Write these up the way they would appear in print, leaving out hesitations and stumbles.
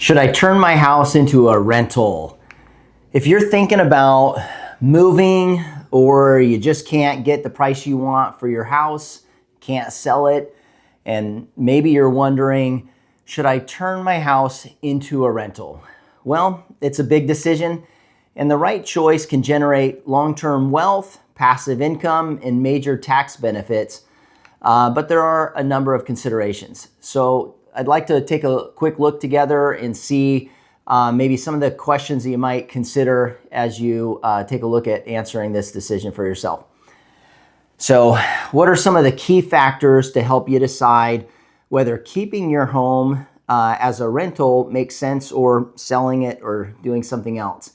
Should I turn my house into a rental? If you're thinking about moving or you just can't get the price you want for your house, can't sell it, and maybe you're wondering, should I turn my house into a rental? Well, it's a big decision, and the right choice can generate long-term wealth, passive income, and major tax benefits, but there are a number of considerations. So I'd like to take a quick look together and see maybe some of the questions that you might consider as you take a look at answering this decision for yourself. So what are some of the key factors to help you decide whether keeping your home as a rental makes sense or selling it or doing something else?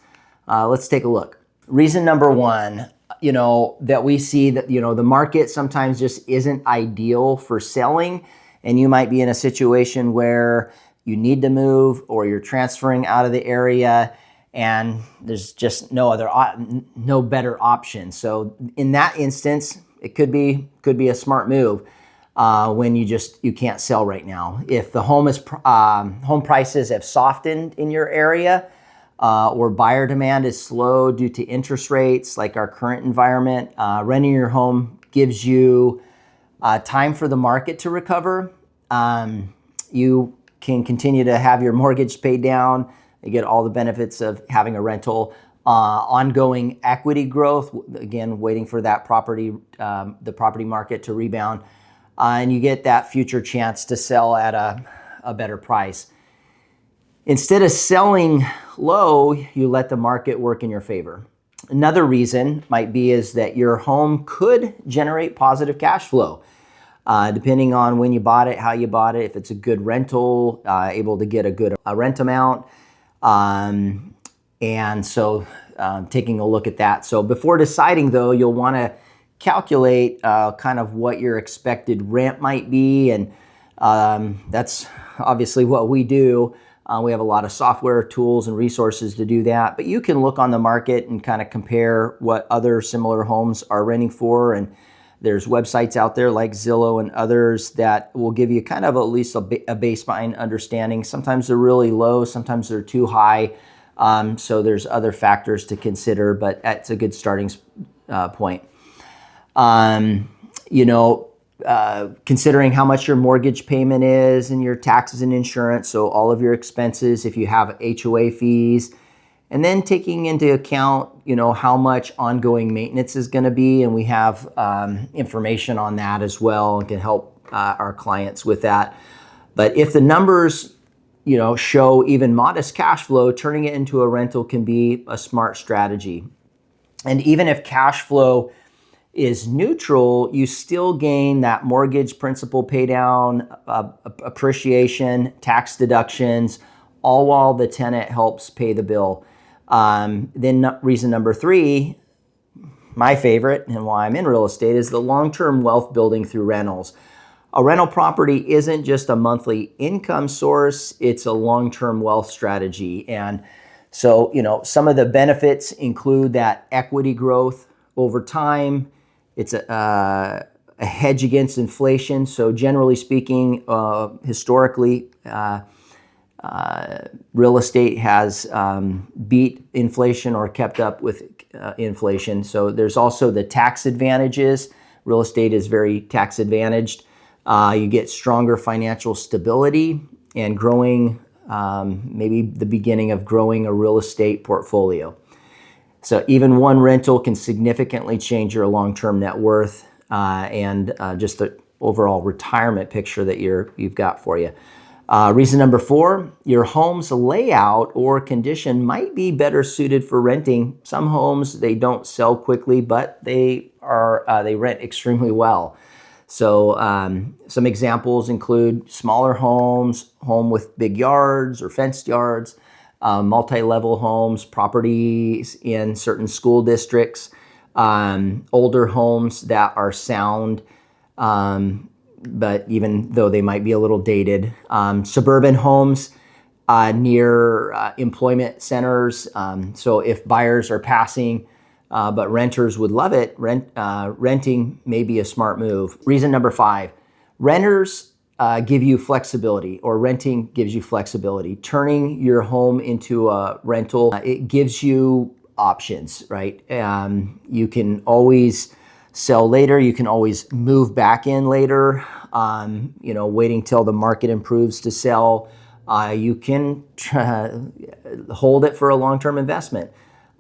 Let's take a look. Reason number one, that we see that, the market sometimes just isn't ideal for selling, and you might be in a situation where you need to move or you're transferring out of the area and there's just no better option. So in that instance, it could be a smart move when you can't sell right now. If the home prices have softened in your area, or buyer demand is slow due to interest rates like our current environment, renting your home gives you time for the market to recover. You can continue to have your mortgage paid down. You get all the benefits of having a rental. Ongoing equity growth, again, waiting for that the property market to rebound. And you get that future chance to sell at a better price. Instead of selling low, you let the market work in your favor. Another reason might be is that your home could generate positive cash flow. Depending on when you bought it, how you bought it, if it's a good rental, able to get a good rent amount. And so taking a look at that. So before deciding though, you'll want to calculate kind of what your expected rent might be. And that's obviously what we do. We have a lot of software tools and resources to do that, but you can look on the market and kind of compare what other similar homes are renting for. And there's websites out there like Zillow and others that will give you kind of at least a baseline understanding. Sometimes they're really low, sometimes they're too high. So there's other factors to consider, but that's a good starting point. Considering how much your mortgage payment is and your taxes and insurance, so all of your expenses, if you have HOA fees, and then taking into account, how much ongoing maintenance is going to be. And we have information on that as well and can help our clients with that. But if the numbers, show even modest cash flow, turning it into a rental can be a smart strategy. And even if cash flow is neutral, you still gain that mortgage principal pay down, appreciation, tax deductions, all while the tenant helps pay the bill. Then reason number three, my favorite and why I'm in real estate, is the long-term wealth building through rentals. A rental property isn't just a monthly income source, it's a long-term wealth strategy. And so, some of the benefits include that equity growth over time. It's a hedge against inflation. So generally speaking, historically, real estate has beat inflation or kept up with inflation. So there's also the tax advantages. Real estate is very tax advantaged. You get stronger financial stability and growing, maybe the beginning of growing a real estate portfolio. So even one rental can significantly change your long-term net worth and just the overall retirement picture that you've got for you. Reason number four, your home's layout or condition might be better suited for renting. Some homes, they don't sell quickly, but they rent extremely well. So some examples include smaller homes, home with big yards or fenced yards, multi-level homes, properties in certain school districts, older homes that are sound, but even though they might be a little dated, suburban homes near employment centers. So if buyers are passing, but renters would love it, renting may be a smart move. Reason number five, renters give you flexibility, or renting gives you flexibility. Turning your home into a rental, it gives you options, right? You can always sell later. You can always move back in later. Waiting till the market improves to sell. You can hold it for a long-term investment.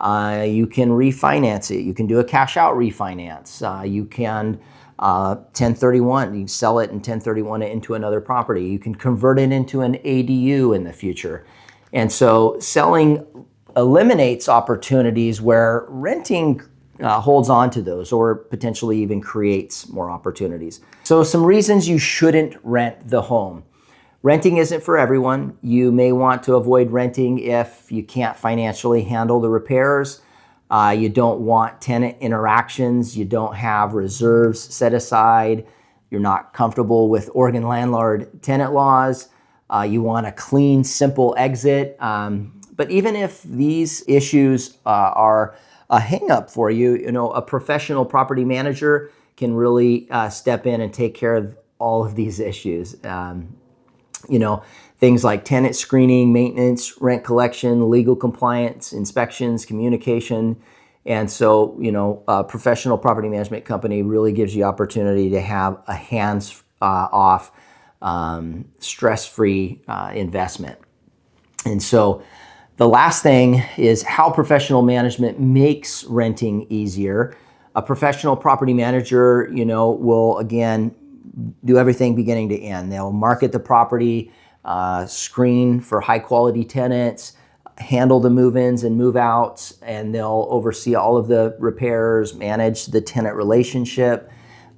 You can refinance it. You can do a cash out refinance. You can 1031, you can sell it and 1031 it into another property. You can convert it into an ADU in the future. And so selling eliminates opportunities where renting holds on to those, or potentially even creates more opportunities. So some reasons you shouldn't rent the home. Renting isn't for everyone. You may want to avoid renting if you can't financially handle the repairs. You don't want tenant interactions. You don't have reserves set aside. You're not comfortable with Oregon landlord tenant laws. You want a clean, simple exit. But even if these issues are a hang-up for you, a professional property manager can really step in and take care of all of these issues. Things like tenant screening, maintenance, rent collection, legal compliance, inspections, communication. And so, a professional property management company really gives you opportunity to have a hands-off, stress-free investment. And so the last thing is how professional management makes renting easier. A professional property manager, will, again, do everything beginning to end. They'll market the property, screen for high quality tenants, handle the move-ins and move-outs, and they'll oversee all of the repairs, manage the tenant relationship,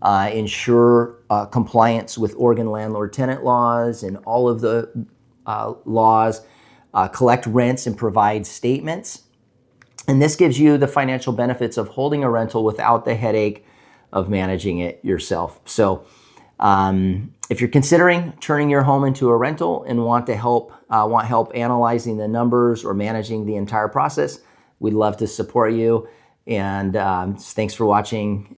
ensure compliance with Oregon landlord tenant laws and all of the laws, collect rents and provide statements. And this gives you the financial benefits of holding a rental without the headache of managing it yourself. So if you're considering turning your home into a rental and want help analyzing the numbers or managing the entire process, we'd love to support you. And thanks for watching.